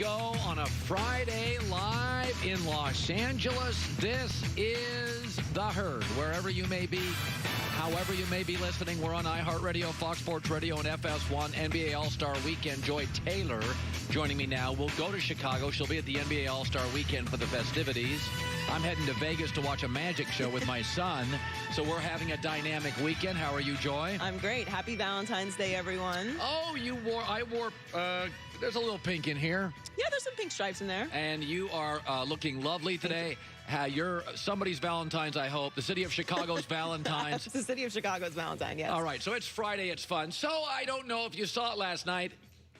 go on a Friday live in Los Angeles. This is The Herd. Wherever you may be, however you may be listening, we're on iHeartRadio, Fox Sports Radio, and FS1 NBA All-Star Weekend. Joy Taylor joining me now. We'll go to Chicago. She'll be at the NBA All-Star Weekend for the festivities. I'm heading to Vegas to watch a magic show with my son. So we're having a dynamic weekend. How are you, Joy? I'm great. Happy Valentine's Day, everyone. Oh, I wore, there's a little pink in here. Yeah, there's some pink stripes in there. And you are looking lovely today. You're somebody's Valentine's, I hope. The city of Chicago's Valentine's. It's the city of Chicago's Valentine, yes. All right, so it's Friday. It's fun. So I don't know if you saw it last night.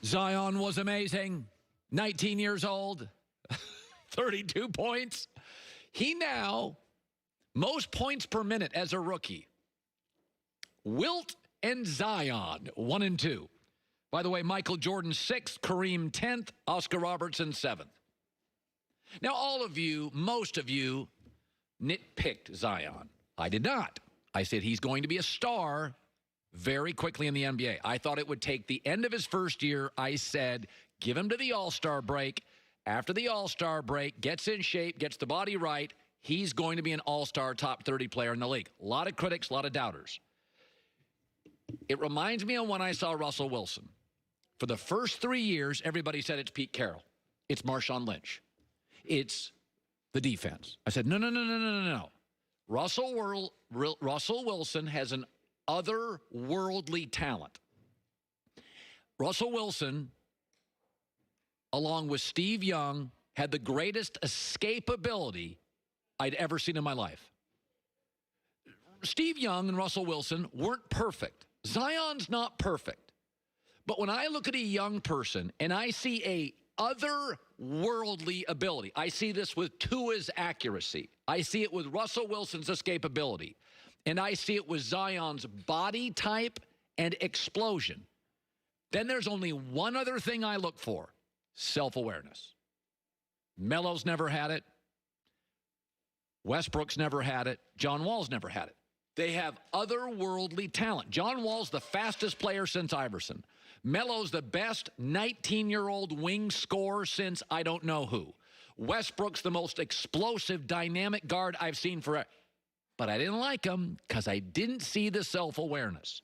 Zion was amazing. 19 years old. 32 points. He now, most points per minute as a rookie. Wilt and Zion, 1 and 2. By the way, Michael Jordan 6th, Kareem 10th, Oscar Robertson 7th. Now, all of you, most of you, nitpicked Zion. I did not. I said he's going to be a star very quickly in the NBA. I thought it would take the end of his first year. I said, give him to the All-Star break. After the All-Star break, gets in shape, gets the body right, he's going to be an All-Star top 30 player in the league. A lot of critics, a lot of doubters. It reminds me of when I saw Russell Wilson. For the first 3 years, everybody said it's Pete Carroll. It's Marshawn Lynch. It's the defense. I said, no. Russell Wilson has an otherworldly talent. Russell Wilson, along with Steve Young, had the greatest escapability I'd ever seen in my life. Steve Young and Russell Wilson weren't perfect. Zion's not perfect. But when I look at a young person and I see a otherworldly ability, I see this with Tua's accuracy. I see it with Russell Wilson's escapability. And I see it with Zion's body type and explosion. Then there's only one other thing I look for. Self-awareness. Melo's never had it. Westbrook's never had it. John Wall's never had it. They have otherworldly talent. John Wall's the fastest player since Iverson. Melo's the best 19-year-old wing scorer since I don't know who. Westbrook's the most explosive, dynamic guard I've seen forever. But I didn't like him because I didn't see the self-awareness.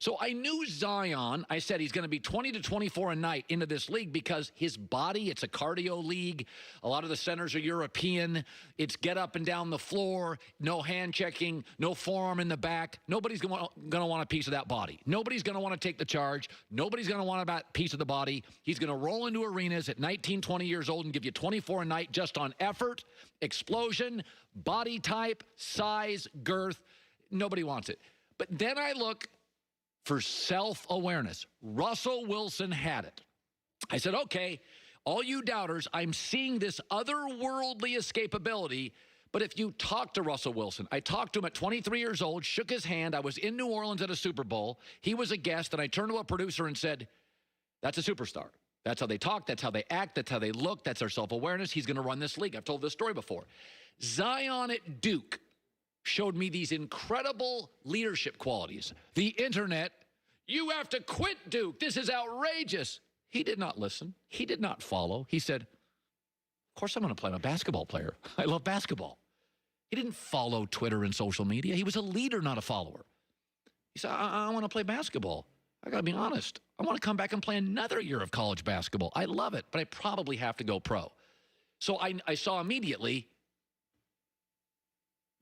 So I knew Zion, I said he's going to be 20 to 24 a night into this league because his body, it's a cardio league. A lot of the centers are European. It's get up and down the floor, no hand checking, no forearm in the back. Nobody's going to want a piece of that body. Nobody's going to want to take the charge. Nobody's going to want a piece of the body. He's going to roll into arenas at 19, 20 years old and give you 24 a night just on effort, explosion, body type, size, girth. Nobody wants it. But then I look for self-awareness. Russell Wilson had it. I said, okay, all you doubters, I'm seeing this otherworldly escapability, but if you talk to Russell Wilson, I talked to him at 23 years old, shook his hand. I was in New Orleans at a Super Bowl. He was a guest, and I turned to a producer and said, that's a superstar. That's how they talk. That's how they act. That's how they look. That's their self-awareness. He's going to run this league. I've told this story before. Zion at Duke showed me these incredible leadership qualities. The internet, you have to quit Duke. This is outrageous. He did not listen. He did not follow. He said, of course I'm going to play. I'm a basketball player. I love basketball. He didn't follow Twitter and social media. He was a leader, not a follower. He said, I want to play basketball. I got to be honest. I want to come back and play another year of college basketball. I love it, but I probably have to go pro. So I saw immediately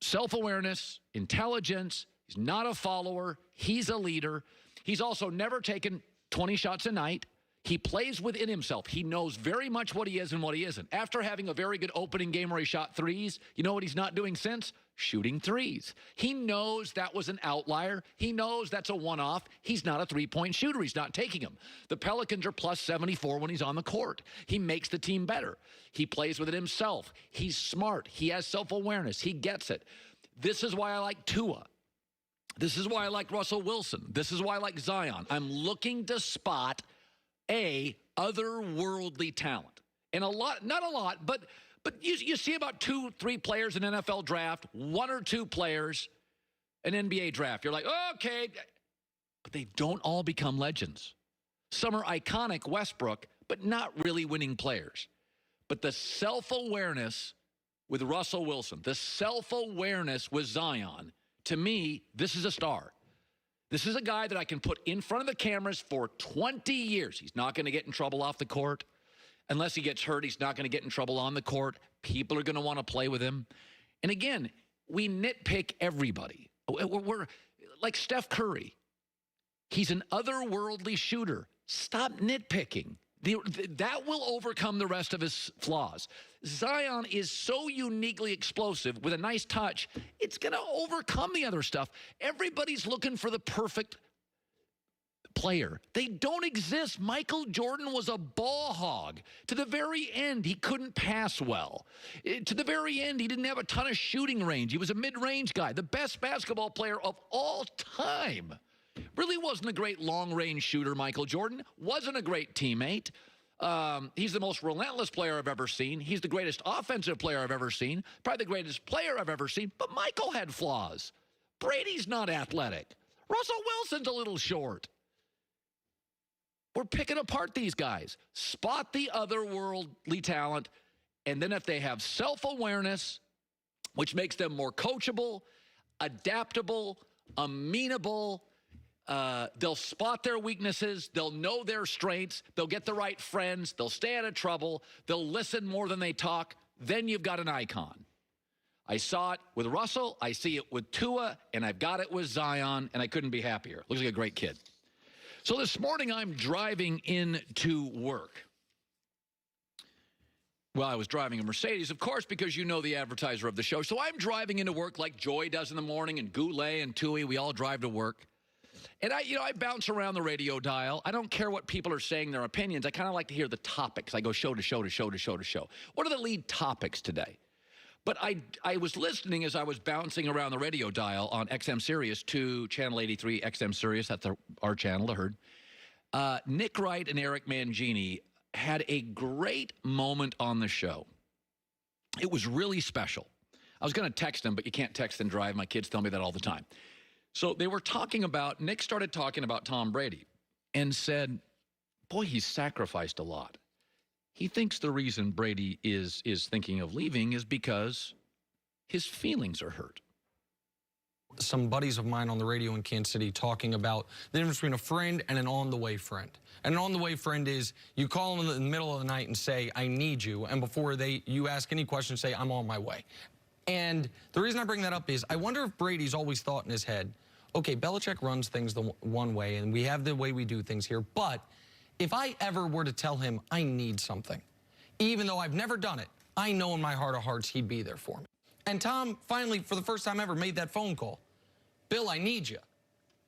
self-awareness, intelligence. He's not a follower. He's a leader. He's also never taken 20 shots a night. He plays within himself. He knows very much what he is and what he isn't. After having a very good opening game where he shot threes, you know what he's not doing since? Shooting threes. He knows that was an outlier. He knows that's a one-off. He's not a three-point shooter. He's not taking them. The Pelicans are plus 74 when he's on the court. He makes the team better. He plays with it himself. He's smart. He has self-awareness. He gets it. This is why I like Tua. This is why I like Russell Wilson. This is why I like Zion. I'm looking to spot a otherworldly talent. And a lot, not a lot, but you see about 2-3 players in NFL draft, 1 or 2 players an NBA draft. You're like, okay, but they don't all become legends. Some are iconic, Westbrook, but not really winning players. But the self-awareness with Russell Wilson, the self-awareness with Zion, to me, this is a star. This is a guy that I can put in front of the cameras for 20 years. He's not going to get in trouble off the court. Unless he gets hurt, he's not going to get in trouble on the court. People are going to want to play with him. And again, we nitpick everybody. We're like Steph Curry. He's an otherworldly shooter. Stop nitpicking. That will overcome the rest of his flaws. Zion is so uniquely explosive with a nice touch, it's going to overcome the other stuff. Everybody's looking for the perfect player. They don't exist. Michael Jordan was a ball hog. To the very end, he couldn't pass well. To the very end, he didn't have a ton of shooting range. He was a mid-range guy, the best basketball player of all time. Really wasn't a great long-range shooter, Michael Jordan. Wasn't a great teammate. He's the most relentless player I've ever seen. He's the greatest offensive player I've ever seen. Probably the greatest player I've ever seen. But Michael had flaws. Brady's not athletic. Russell Wilson's a little short. We're picking apart these guys. Spot the otherworldly talent. And then if they have self-awareness, which makes them more coachable, adaptable, amenable, they'll spot their weaknesses. They'll know their strengths. They'll get the right friends. They'll stay out of trouble. They'll listen more than they talk. Then you've got an icon. I saw it with Russell. I see it with Tua. And I've got it with Zion. And I couldn't be happier. Looks like a great kid. So this morning I'm driving into work. Well, I was driving a Mercedes, of course, because you know the advertiser of the show. So I'm driving into work like Joy does in the morning, and Goulet and Tui. We all drive to work. And I bounce around the radio dial. I don't care what people are saying, their opinions. I kind of like to hear the topics. I go show to show to show to show to show. What are the lead topics today? But I was listening as I was bouncing around the radio dial on XM Sirius to Channel 83 XM Sirius. That's our channel, I heard. Nick Wright and Eric Mangini had a great moment on the show. It was really special. I was going to text them, but you can't text and drive. My kids tell me that all the time. So they were talking about, Nick started talking about Tom Brady and said, boy, he's sacrificed a lot. He thinks the reason Brady is thinking of leaving is because his feelings are hurt. Some buddies of mine on the radio in Kansas City talking about the difference between a friend and an on-the-way friend. And an on-the-way friend is you call them in the middle of the night and say, I need you. And before you ask any question, say, I'm on my way. And the reason I bring that up is I wonder if Brady's always thought in his head, okay, Belichick runs things the one way, and we have the way we do things here, but if I ever were to tell him I need something, even though I've never done it, I know in my heart of hearts he'd be there for me. And Tom finally, for the first time ever, made that phone call. Bill, I need you.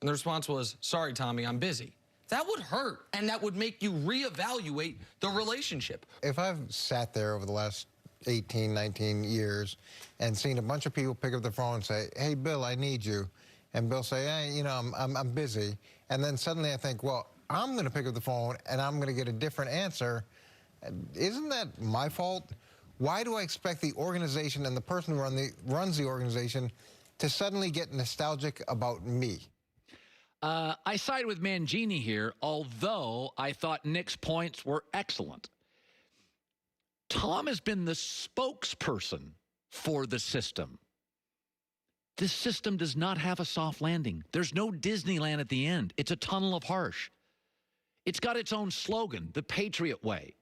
And the response was, sorry, Tommy, I'm busy. That would hurt, and that would make you reevaluate the relationship. If I've sat there over the last 18, 19 years and seen a bunch of people pick up the phone and say, hey, Bill, I need you. And Bill say, hey, you know, I'm busy. And then suddenly I think, well, I'm going to pick up the phone and I'm going to get a different answer. Isn't that my fault? Why do I expect the organization and the person who runs the organization to suddenly get nostalgic about me? I side with Mangini here, although I thought Nick's points were excellent. Tom has been the spokesperson for the system. This system does not have a soft landing. There's no Disneyland at the end. It's a tunnel of harsh. It's got its own slogan, the Patriot Way.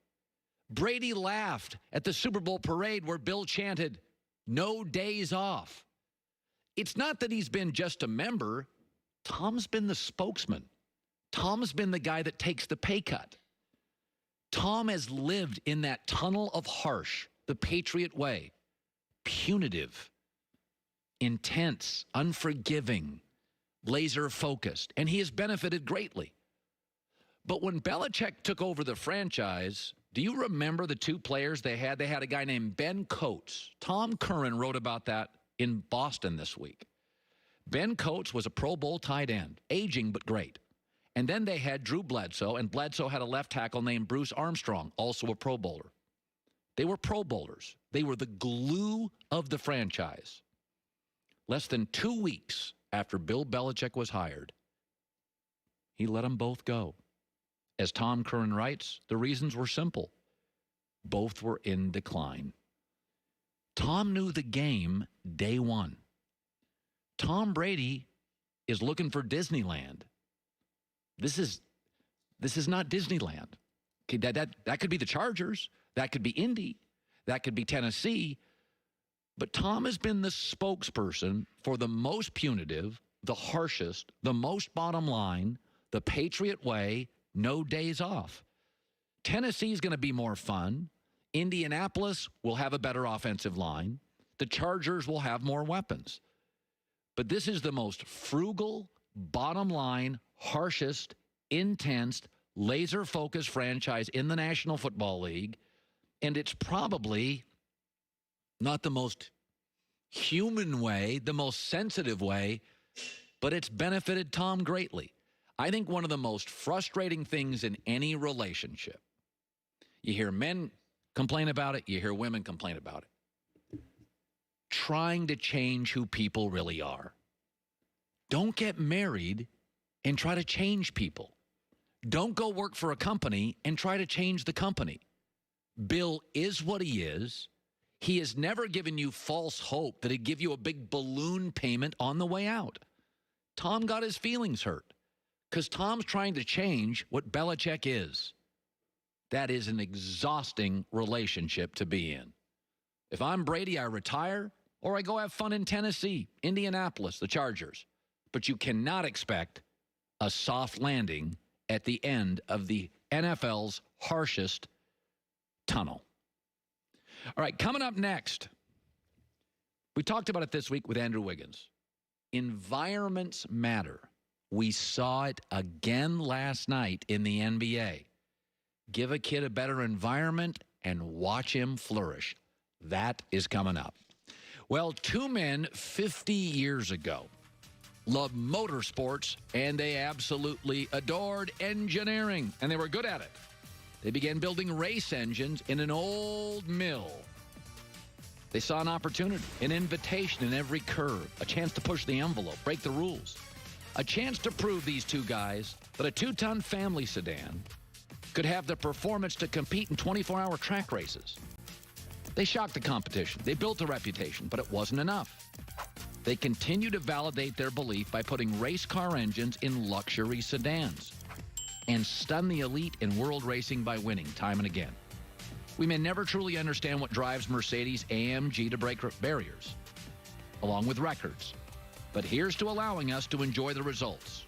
Brady laughed at the Super Bowl parade where Bill chanted, no days off. It's not that he's been just a member. Tom's been the spokesman. Tom's been the guy that takes the pay cut. Tom has lived in that tunnel of harsh, the Patriot Way. Punitive, intense, unforgiving, laser-focused, and he has benefited greatly. But when Belichick took over the franchise, do you remember the two players they had? They had a guy named Ben Coates. Tom Curran wrote about that in Boston this week. Ben Coates was a Pro Bowl tight end, aging but great. And then they had Drew Bledsoe, and Bledsoe had a left tackle named Bruce Armstrong, also a Pro Bowler. They were Pro Bowlers. They were the glue of the franchise. Less than 2 weeks after Bill Belichick was hired, he let them both go. As Tom Curran writes, the reasons were simple. Both were in decline. Tom knew the game day one. Tom Brady is looking for Disneyland. This is not Disneyland. Okay, that could be the Chargers. That could be Indy. That could be Tennessee. But Tom has been the spokesperson for the most punitive, the harshest, the most bottom line, the Patriot way, no days off. Tennessee is going to be more fun. Indianapolis will have a better offensive line. The Chargers will have more weapons. But this is the most frugal, bottom line, harshest, intense, laser-focused franchise in the National Football League. And it's probably not the most human way, the most sensitive way, but it's benefited Tom greatly. I think one of the most frustrating things in any relationship, you hear men complain about it, you hear women complain about it, trying to change who people really are. Don't get married and try to change people. Don't go work for a company and try to change the company. Bill is what he is. He has never given you false hope that he'd give you a big balloon payment on the way out. Tom got his feelings hurt because Tom's trying to change what Belichick is. That is an exhausting relationship to be in. If I'm Brady, I retire or I go have fun in Tennessee, Indianapolis, the Chargers. But you cannot expect a soft landing at the end of the NFL's harshest tunnel. All right, coming up next, we talked about it this week with Andrew Wiggins. Environments matter. We saw it again last night in the NBA. Give a kid a better environment and watch him flourish. That is coming up. Well, two men 50 years ago loved motorsports, and they absolutely adored engineering, and they were good at it. They began building race engines in an old mill. They saw an opportunity, an invitation in every curve, a chance to push the envelope, break the rules, a chance to prove these two guys that a 2-ton family sedan could have the performance to compete in 24-hour track races. They shocked the competition. They built a reputation, but it wasn't enough. They continue to validate their belief by putting race car engines in luxury sedans and stun the elite in world racing by winning time and again. We may never truly understand what drives Mercedes-AMG to break barriers, along with records. But here's to allowing us to enjoy the results.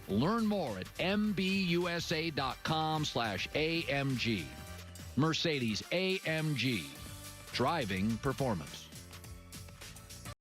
Learn more at mbusa.com/AMG. Mercedes-AMG. Driving performance.